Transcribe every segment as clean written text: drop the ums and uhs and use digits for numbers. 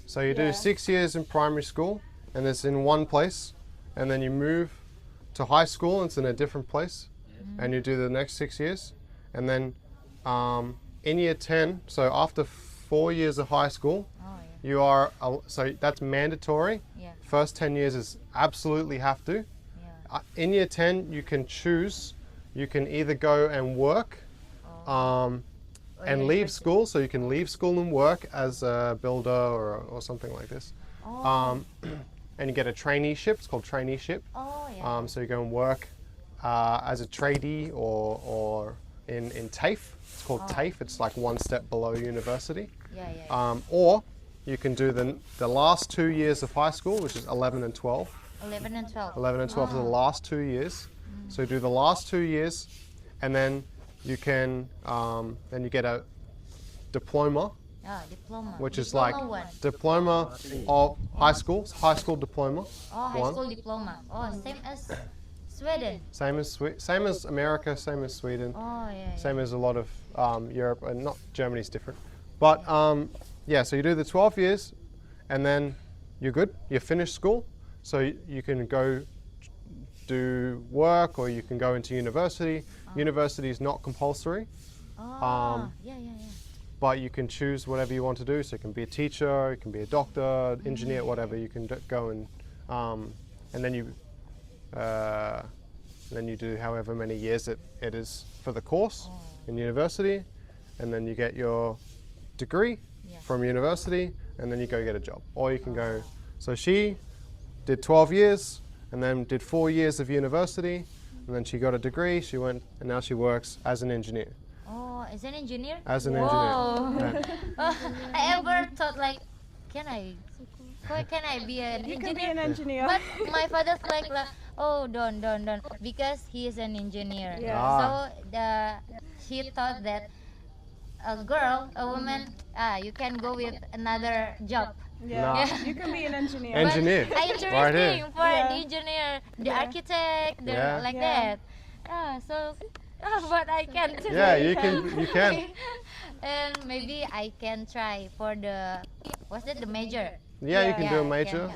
So you do 6 years in primary school, and it's in one place, and then you move to high school, and it's in a different place, and you do the next 6 years, and then in year 10, so after 4 years of high school, you are, so that's mandatory. First 10 years is absolutely have to. In year 10, you can choose, you can either go and work and leave school, so you can leave school and work as a builder or something like this. And you get a traineeship, it's called traineeship. So you go and work as a tradie or in TAFE, it's called TAFE, it's like one step below university. Or you can do the last 2 years of high school, which is 11 and 12. 11 and 12. 11 and 12 are the last 2 years. So you do the last 2 years, and then you can, then you get a diploma, Diploma. which is Diploma like one. diploma of high school diploma. High school diploma. Same as Sweden. Same as America, same as Sweden, same as a lot of Europe, and not Germany's different. But yeah, so you do the 12 years, and then you're good. You finish school, so you can go do work, or you can go into university. University is not compulsory. But you can choose whatever you want to do. So you can be a teacher, you can be a doctor, engineer, whatever. You can go and then you do however many years it is for the course in university, and then you get your degree from university, and then you go get a job. Or you can go, so she did 12 years and then did 4 years of university, and then she got a degree, she went, and now she works as an engineer. As an engineer? As an engineer. I ever thought like, can I be an engineer? You can be an engineer. But my father's like, oh, don't, because he is an engineer. So he thought that a woman, you can go with another job. You can be an engineer. Engineer. But interesting Right here. for the engineer, the architect, like that. But I can't. Yeah, you can. And maybe I can try for the, what's that, the major? Yeah, you can do a major.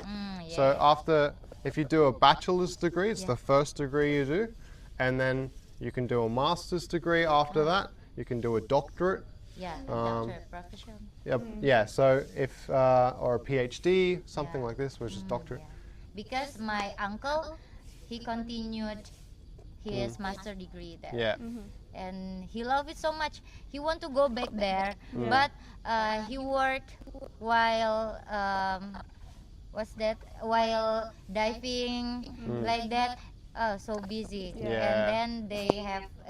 So after, if you do a bachelor's degree, it's the first degree you do, and then you can do a master's degree after that. You can do a doctorate. Doctorate, profession. Yeah. So if or a PhD, something like this, which is doctorate. Because my uncle, he continued his master degree there. And he loved it so much. He want to go back there, but he worked while while diving like that. So busy, and then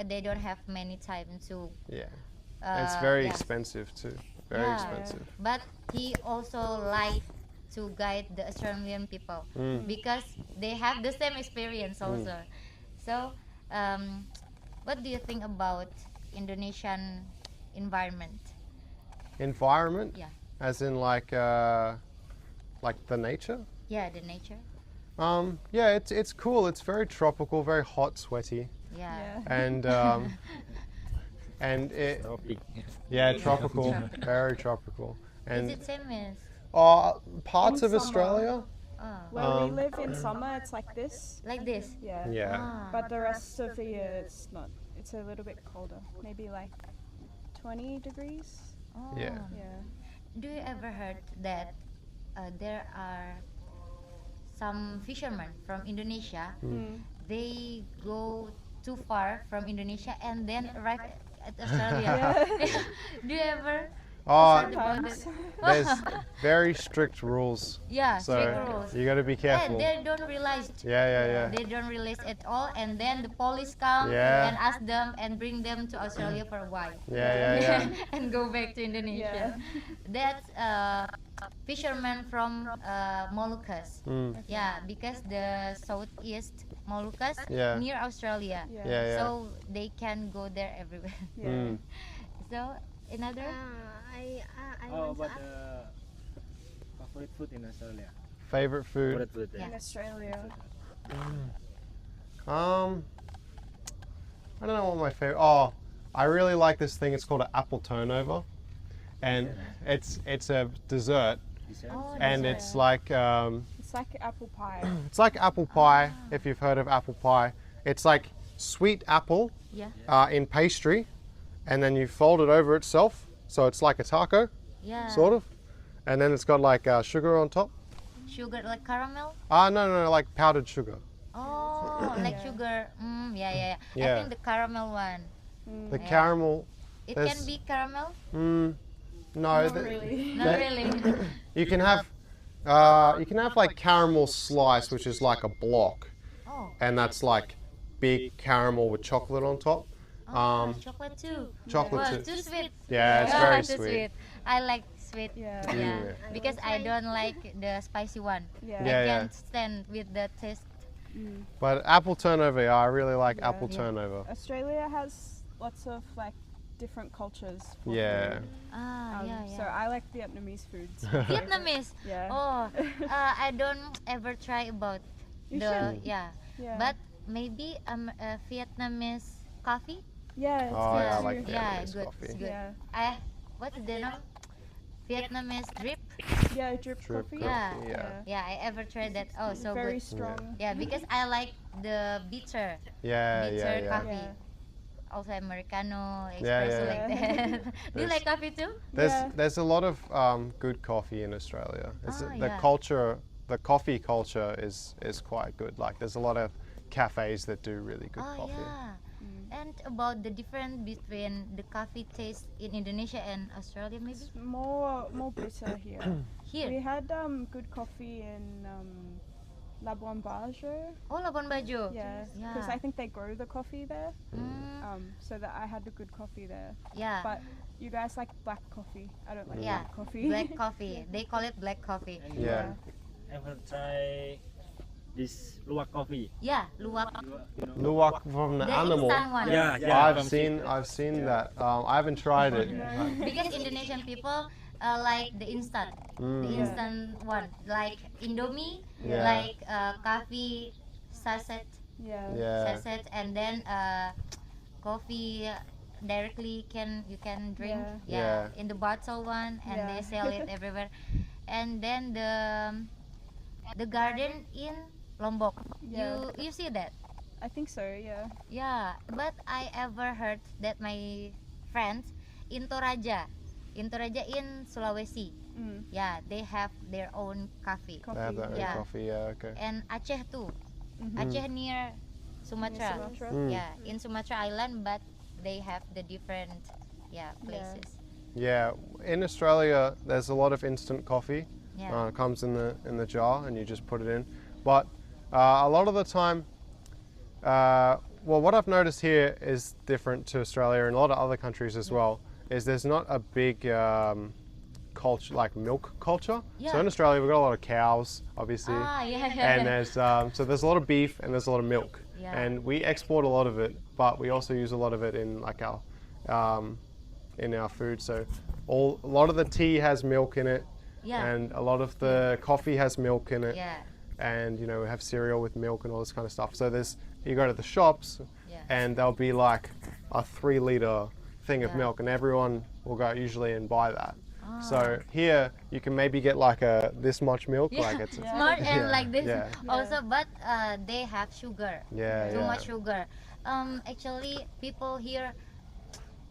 they don't have many time to. It's very expensive too. Very expensive. But he also liked to guide the Australian people because they have the same experience also. So, what do you think about Indonesian environment? Environment? Yeah. As in like the nature? Yeah, the nature. Yeah, it's cool. It's very tropical, very hot, sweaty, and tropical, very tropical. And is it same as? Parts In of summer. Australia. Where we live in summer, it's like this. Like this? Yeah. But the rest of the year, it's not. It's a little bit colder. Maybe like 20 degrees. Yeah. Do you ever heard that there are some fishermen from Indonesia? They go too far from Indonesia and then arrive at Australia. Do you ever? heard about it? There's very strict rules. strict So rules. you got to be careful. They don't realize. Yeah. They don't realize at all, and then the police come and ask them and bring them to Australia for a while. Yeah. And go back to Indonesia. That's fishermen from Moluccas. Yeah, because the southeast Moluccas near Australia. So they can go there everywhere. So another. How about favorite food in Australia? Favorite food? Favorite food, In Australia. I don't know what my favorite. Oh, I really like this thing. It's called an apple turnover, and it's a dessert, Dessert. Oh, and dessert. it's like It's like apple pie. it's like apple pie. If you've heard of apple pie, it's like sweet apple Yeah. in pastry, and then you fold it over itself, so it's like a taco, Yeah. sort of, and then it's got like sugar on top. Sugar like caramel. No, like powdered sugar. Oh, like sugar. Yeah, yeah, yeah. I Yeah. think the caramel one. The Yeah. caramel. It There's- can be caramel. No, Not really. Not really. you can have like caramel slice, which is like a block, Oh, and that's like big caramel with chocolate on top. chocolate too. Chocolate Wow, too. too sweet. Yeah, it's very too sweet. I like sweet. Yeah. Yeah, Mm. because I don't like the spicy one. Yeah. I Yeah, can't stand with the taste. But apple turnover, yeah, I really like Yeah. apple Yeah. turnover. Australia has lots of like different cultures. for Yeah. food. Ah, yeah, So yeah. I like Vietnamese foods. Vietnamese. Yeah. Oh, I don't ever try about You the should. yeah, Yeah. but maybe Vietnamese coffee. Yeah. It's Oh, good yeah, I too. like Yeah, Vietnamese good. coffee. It's good. Yeah. What's the name? Vietnamese drip. Yeah, drip Drip coffee. coffee, Yeah. yeah. Yeah, I ever tried that. Oh, so Very good. strong. Yeah, because I like the bitter Yeah, bitter yeah. coffee. Yeah. Also Americano, Yeah, espresso yeah. like that. Do you like coffee too? Yeah. There's a lot of good coffee in Australia. The yeah. culture, the coffee culture is quite good. Like there's a lot of cafes that do really good Oh coffee. yeah. And about the difference between the coffee taste in Indonesia and Australia, maybe More bitter here. We here. had good coffee in Labuan Bajo. Oh, Labuan Bajo. Yeah. Because I think they grow the coffee there. So that I had the good coffee there. Yeah. But you guys like black coffee. I don't like Yeah, black coffee. black coffee. They call it black coffee. And Yeah. ever try this luwak coffee? Yeah, luwak. You know? Luwak from the The animal. instant one. Yeah. I've seen that. I haven't tried it. Because Indonesian people like the instant, the Mm. instant one, like Indomie, Yeah. like coffee sachet, Yeah. Yeah. and then coffee directly you can drink. Yeah. In the bottle one, and Yeah. they sell it everywhere. And then the garden in Lombok. Yeah. You see that? I think so. Yeah. Yeah, but I ever heard that my friends in Toraja in Sulawesi, yeah, they have their own coffee. Coffee. They have their own Yeah. coffee. Yeah. Okay. And Aceh too. Aceh near Sumatra. Sumatra. Yeah, in Sumatra Island, but they have the different places. Yeah. In Australia, there's a lot of instant coffee. Yeah. It comes in the jar, and you just put it in. But a lot of the time, well, what I've noticed here is different to Australia and a lot of other countries as well. Is there's not a big culture like milk culture. So Yeah. in Australia, we've got a lot of cows, obviously, Yeah. and there's a lot of beef and there's a lot of milk, Yeah. and we export a lot of it, but we also use a lot of it in like our food. So a lot of the tea has milk in it. Yeah. And a lot of the coffee has milk in it, Yeah. and we have cereal with milk and all this kind of stuff. So you go to the shops, Yeah. and there'll be like a 3 liter thing of Yeah. milk, and everyone will go usually and buy that. Ah. So here you can maybe get like this much milk, Yeah. like it's Smart and Yeah, like this. yeah. Also, but they have sugar. Yeah, Too yeah. much sugar. Actually, people here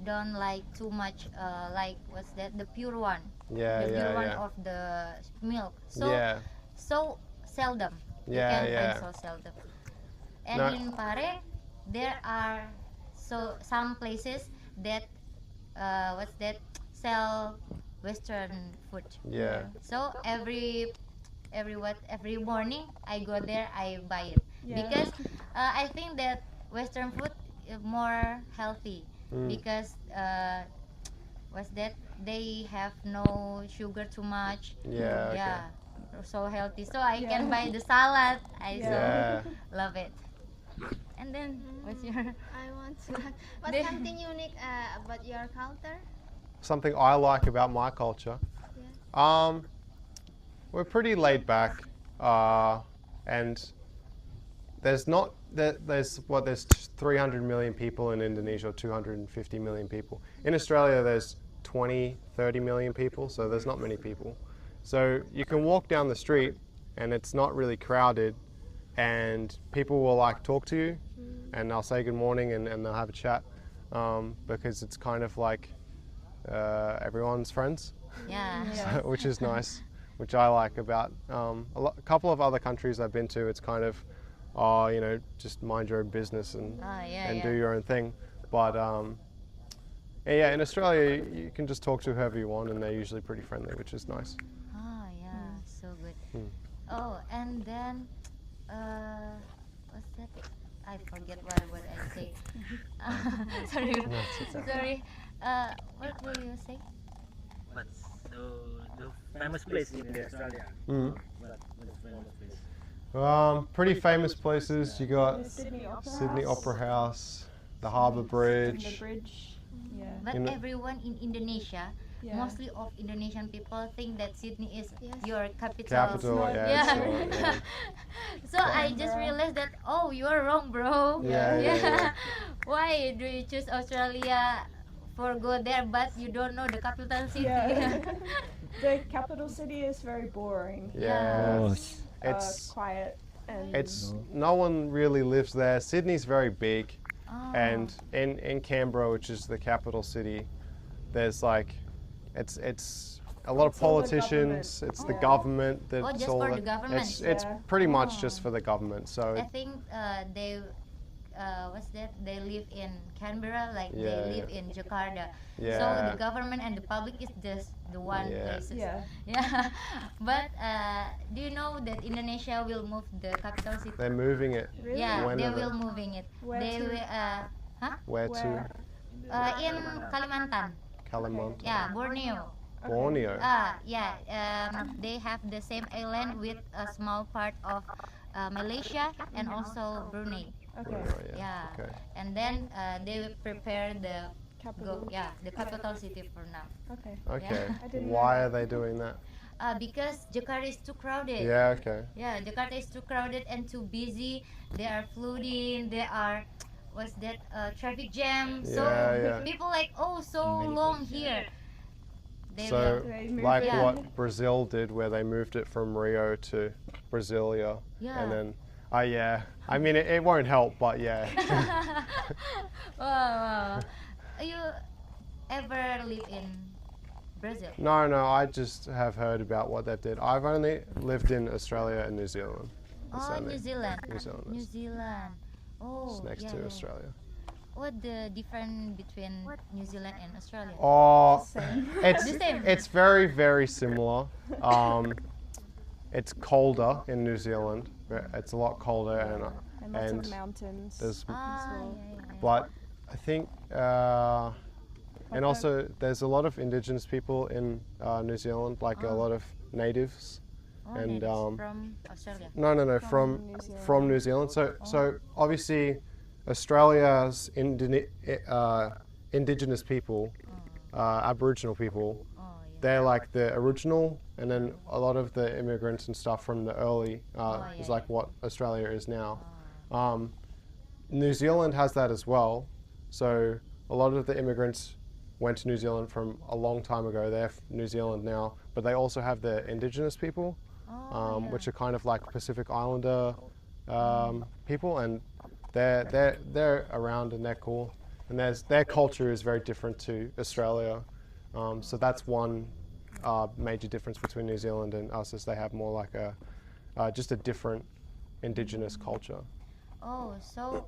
don't like too much. Like what's that? The pure one. Yeah, The pure yeah, one yeah. of the milk. So Yeah. so seldom. You Yeah, can yeah. find so seldom. And No. in Pare, there are some places that sell Western food. Yeah. So every morning I go there, I buy it Yeah. because I think that Western food is more healthy because they have no sugar too much. Yeah, okay. Yeah, so healthy. So I can Yeah. buy the salad. I Yeah. so love it. And then what's your I want to. What's They- something unique about your culture? Something I like about my culture. We're pretty laid back, and there's 300 million people in Indonesia, or 250 million people. In Australia, there's 20, 30 million people, so there's not many people. So you can walk down the street and it's not really crowded, and people will like talk to you and they'll say good morning and they'll have a chat, because it's kind of like everyone's friends, Yeah. Yeah. which is nice, which I like about a couple of other countries I've been to. It's kind of, just mind your own business and Yeah. do your own thing. But yeah, in Australia you can just talk to whoever you want, and they're usually pretty friendly, which is nice. Oh yeah, so good. Hmm. Oh, and then what's that? I forget what I say. Sorry, sorry. What will you say? What's the famous place in the Australia? Mm. What the famous place? Pretty famous places. You got The Sydney Opera Sydney House. Opera House, the Harbour And the Bridge. bridge. Yeah. But You know- everyone in Indonesia, Yeah. mostly of Indonesian people think that Sydney is Yes. your capital. Capital, not. yeah. Yeah. So, yeah. So I just realized that you're wrong, bro. Yeah. Why do you choose Australia for go there, but you don't know the capital city? Yeah. The capital city is very boring. Yeah. Oh, It's Quiet and no one really lives there. Sydney's very big, Oh. and in Canberra, which is the capital city, there's like, it's a lot of It's all the politicians. government. It's the Yeah. government. That's just all for the government. It's Yeah. pretty much Oh. just for the government. So I think they what's that? They live in Canberra, like Yeah, they live in Jakarta. So Yeah. the government and the public is just the one Yeah. places. Yeah. Yeah. But do you know that Indonesia will move the capital city? they're moving it. Really? Yeah, they Whenever. will moving it. Where They to? will Where Where? in Kalimantan. Kalimantan. Yeah, Borneo. Borneo. Yeah. They have the same island with a small part of Malaysia and also Brunei. Okay. Borneo, Yeah. Okay. And then they will prepare the Capital. the capital city for now. Okay. Okay. I didn't Why know are they doing that? Because Jakarta is too crowded. Yeah. Okay. Yeah, Jakarta is too crowded and too busy. They are flooding. They are, what's that? Traffic jam. So Yeah, yeah. people like, so long here. They So, will, They moved like it. what Brazil did, where they moved it from Rio to Brasilia, Yeah. and then, yeah. I mean, it won't help, but yeah. wow. You ever live in Brazil? No, I just have heard about what they did. I've only lived in Australia and New Zealand. That's Oh, only- New Zealand. New Zealand. New Zealand. Oh, It's next yeah, to yeah. Australia. What the difference between New Zealand and Australia? Oh, Same. it's The same. it's very very similar. It's colder in New Zealand. It's a lot colder And lots and of mountains. there's Yeah. but I think and also there's a lot of indigenous people in New Zealand, like a lot of natives. Oh, and, natives from Australia. No, From New Zealand. from New Zealand. So obviously Australia's indigenous people, Aboriginal people, Oh, yeah. they're like the original, and then a lot of the immigrants and stuff from the early is yeah, like what Australia is now. New Zealand has that as well. So a lot of the immigrants went to New Zealand from a long time ago. They're New Zealand now, but they also have the indigenous people, which are kind of like Pacific Islander people, and they're around and they're cool. And their culture is very different to Australia. So that's one major difference between New Zealand and us, is they have more like just a different indigenous culture. Oh, so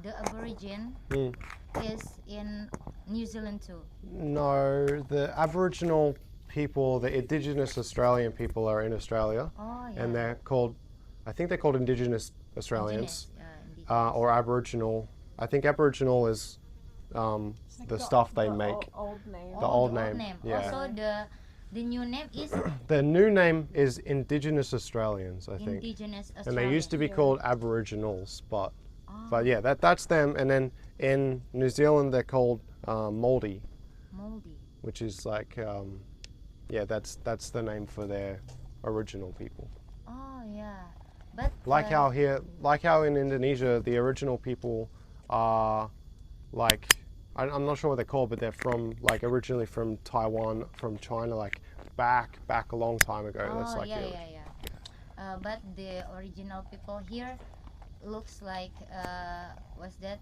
the Aborigine Mm. is in New Zealand too. No, the Aboriginal people, the indigenous Australian people, are in Australia, Oh, yeah. and they're called, I think they're called Indigenous Australians, Indigenous. or Aboriginal. I think Aboriginal is the stuff they make. Old name. The old name, yeah. Also, the new name is The new name is Indigenous Australians, I think. Indigenous And Australia. they used to be called Aboriginals, but Oh, yeah, that's them. And then in New Zealand they're called Māori, moldy. which is like that's the name for their original people. Oh, yeah. But Like how in Indonesia the original people are I'm not sure what they're called, but they're from like originally from Taiwan, from China, like back a long time ago. That's Oh like yeah, your- yeah, yeah. But the original people here looks like what's that?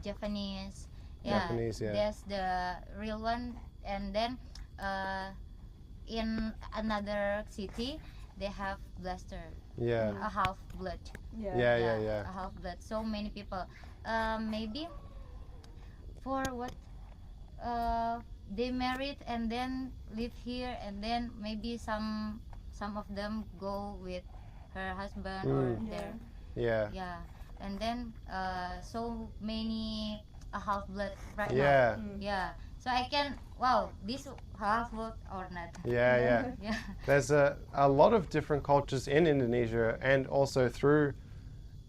Japanese. Yeah, Japanese, yeah. that's the real one. And then in another city, they have blaster, Yeah. a half blood. Yeah. A half blood. So many people. Maybe for what? They married and then live here, and then maybe some of them go with her husband or their Yeah. yeah, and then so many a half blood right Yeah. now. Yeah, so I can wow this half blood or not. Yeah. Yeah. There's a lot of different cultures in Indonesia, and also through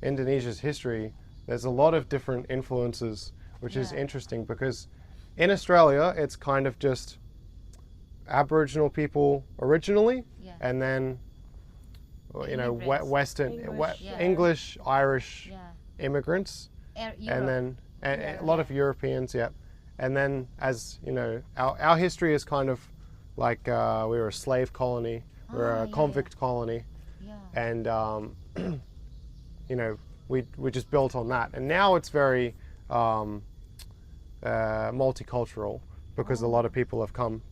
Indonesia's history, there's a lot of different influences, which is Yeah. interesting because in Australia, it's kind of just Aboriginal people originally, Yeah. and then you know Immigrants. Western English, yeah. English, Irish Yeah. immigrants, Europe. and then Yeah. a lot of Europeans, yeah. And then, as you know, our history is kind of like we were a slave colony, we were a Yeah, convict colony, yeah. and you know, we just built on that. And now it's very multicultural because a lot of people have come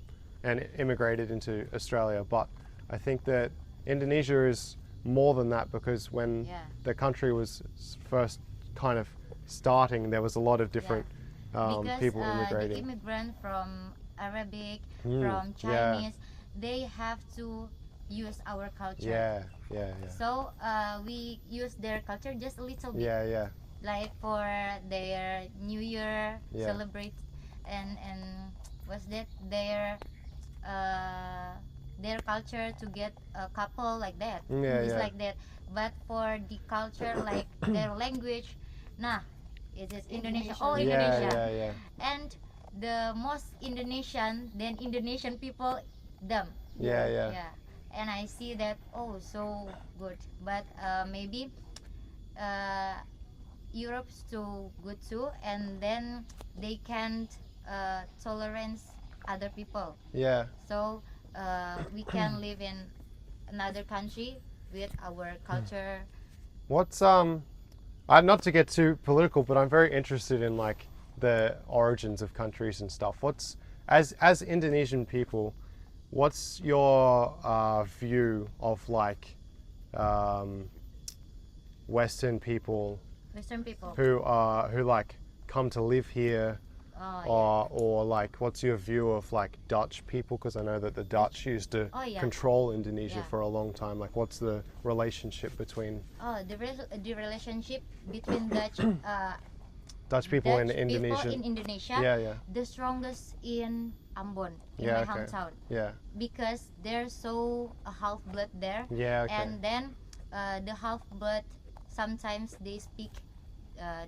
and immigrated into Australia. But I think that Indonesia is more than that because when Yeah. the country was first kind of starting, there was a lot of different Because people the immigrating. immigrant from Arabic, Mm, from yeah. Chinese, they have to use our culture. Yeah. So we use their culture just a little bit, Yeah. like for their New Year Yeah. celebrate, and what's that their culture to get a couple like that. Yeah, It's yeah. like that. But for the culture like their language, nah, it is Indonesia. Oh, Indonesia. Yeah. And the most Indonesian than Indonesian people, them. Yeah. And I see that so good, but maybe Europe's too good too, and then they can't tolerance other people, Yeah. so we can live in another country with our culture. What's not to get too political, but I'm very interested in like the origins of countries and stuff. What's as Indonesian people, what's your view of like Western people Western people. who like come to live here, or like what's your view of like Dutch people? Because I know that the Dutch used to Oh, yeah. control Indonesia Yeah. for a long time. Like, what's the relationship between The relationship between Dutch Dutch people Dutch in Indonesia? people in Indonesia, Yeah. the strongest in Ambon, in Yeah, my okay. hometown, Yeah. because there's so a half blood there. Yeah. Okay. And then the half blood sometimes they speak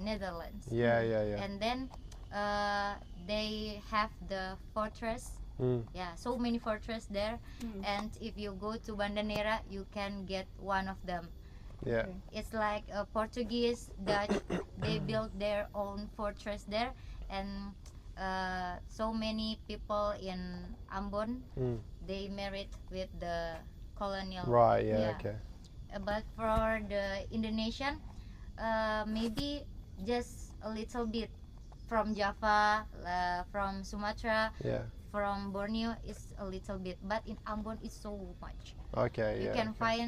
Netherlands. Yeah. And then they have the fortress. Mm. Yeah, so many fortress there. And if you go to Bandanera, you can get one of them. Yeah. It's like a Portuguese, Dutch. They built their own fortress there, and so many people in Ambon, Mm. they married with the colonial. Right. Yeah. Okay. But for the Indonesian, maybe just a little bit from Java, from Sumatra, Yeah. from Borneo is a little bit, but in Ambon it's so much. Okay. You Yeah. can okay. find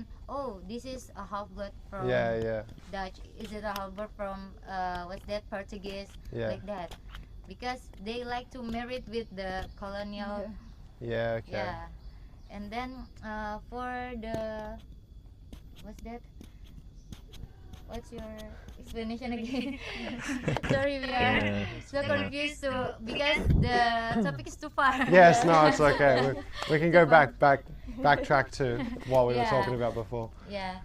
this is a half blood from Yeah. Dutch. Is it a half blood from what's that, Portuguese? Yeah. Like that, because they like to marry with the colonial. Yeah. Okay. Yeah. And then for the what's that? What's your explanation again? Sorry, we are so confused because the topic is too far. Yes. No. It's okay. We can go backtrack to what we were Yeah. talking about before. Yeah.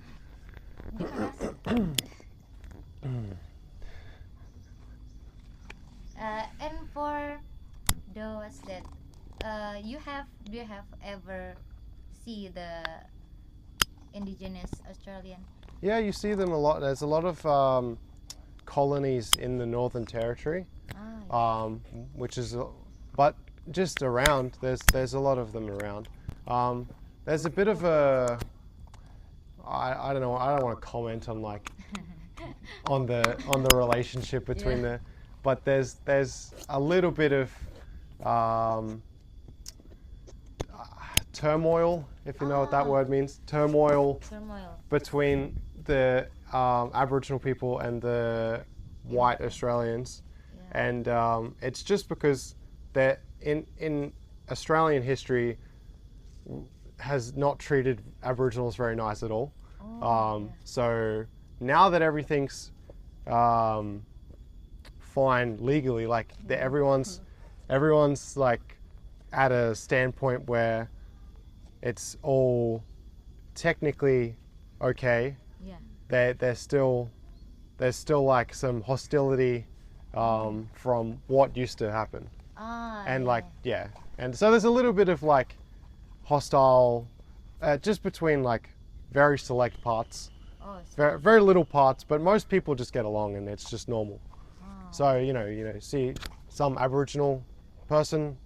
And for those that do you have ever see the indigenous Australian? Yeah, you see them a lot. There's a lot of colonies in the Northern Territory, which is, but just around. There's a lot of them around. There's a bit of a, I don't know. I don't want to comment on like on the relationship between the, but there's a little bit of turmoil, if you know what that word means. Turmoil Turmoil. between the Aboriginal people and the white Australians, Yeah. and it's just because they're in Australian history has not treated Aboriginals very nice at all. Oh, So now that everything's fine legally, like everyone's like at a standpoint where it's all technically okay. Yeah. There's still like some hostility from what used to happen, Ah, and yeah. like and so there's a little bit of like hostile just between like very select parts, Oh, very little parts, but most people just get along and it's just normal. oh. So you know see some Aboriginal person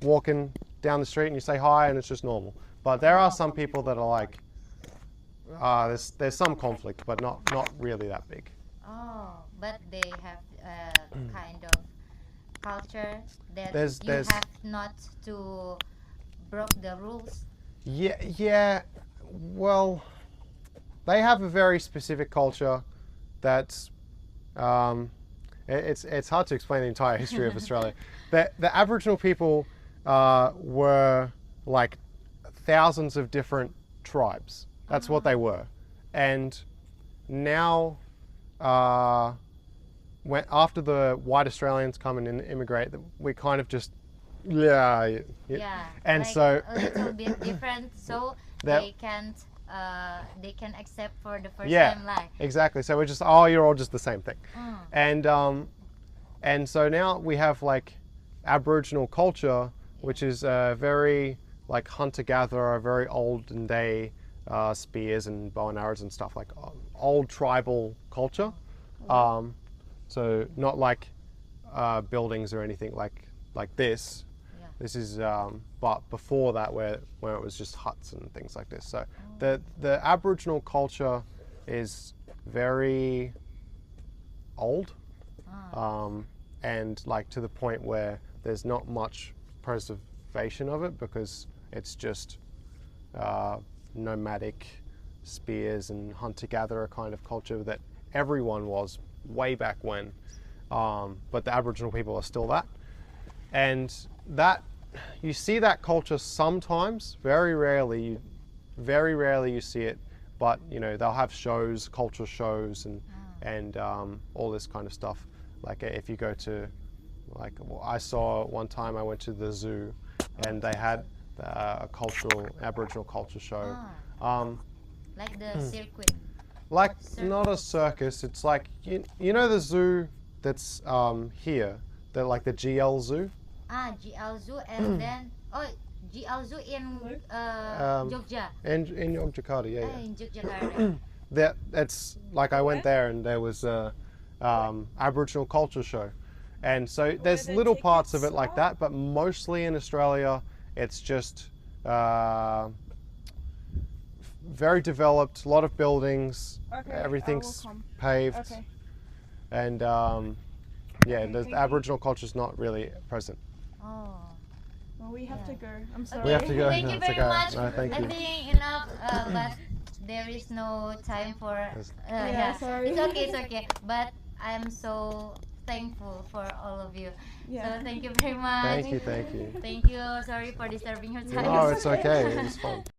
walking down the street and you say hi and it's just normal. But there are some people that are like there's some conflict, but not really that big. Oh, but they have a kind of culture that There's- you there's- have not to broke the rules. Yeah. Well, they have a very specific culture that's it's hard to explain the entire history of Australia. The Aboriginal people were like thousands of different tribes. That's what they were, and now when after the white Australians come and immigrate, we kind of just Yeah. and like so a little bit different, so That- they can accept for the first yeah, time like. exactly. So we're just you're all just the same thing. And so now we have like Aboriginal culture, which is very like hunter-gatherer, very olden day spears and bow and arrows and stuff, like old tribal culture. So not like buildings or anything like this. Yeah. This is but before that where it was just huts and things like this. So the Aboriginal culture is very old, and like to the point where there's not much preservation of it because it's just nomadic spears and hunter-gatherer kind of culture that everyone was way back when, but the Aboriginal people are still that, and that you see that culture sometimes, very rarely you see it, but you know they'll have shows, culture shows, and all this kind of stuff. Like if you go to, like I saw one time I went to the zoo, and they had a Aboriginal culture show. Like the circuit. Like Circus. not a circus. It's like you know the zoo that's here, like the GL Zoo. GL Zoo and then GL Zoo in Jogja. In Yogyakarta, yeah. In Yogyakarta. That's like I went there and there was a Aboriginal culture show, and so there's the little parts of tickets it like are? that, but mostly in Australia it's just very developed, a lot of buildings, Okay, everything's I will come. paved, Okay. and the thank you. Aboriginal culture is not really present. Oh. Well, we have Yeah. to go. I'm sorry. We have to go. Thank you It's very okay. much. No, thank I you. think enough, but there is no time for. Yeah, sorry. It's okay. But I'm so thankful for all of you. Yeah. So thank you very much. Thank you. Thank you. Sorry for disturbing your time. No, it's okay. It was fun.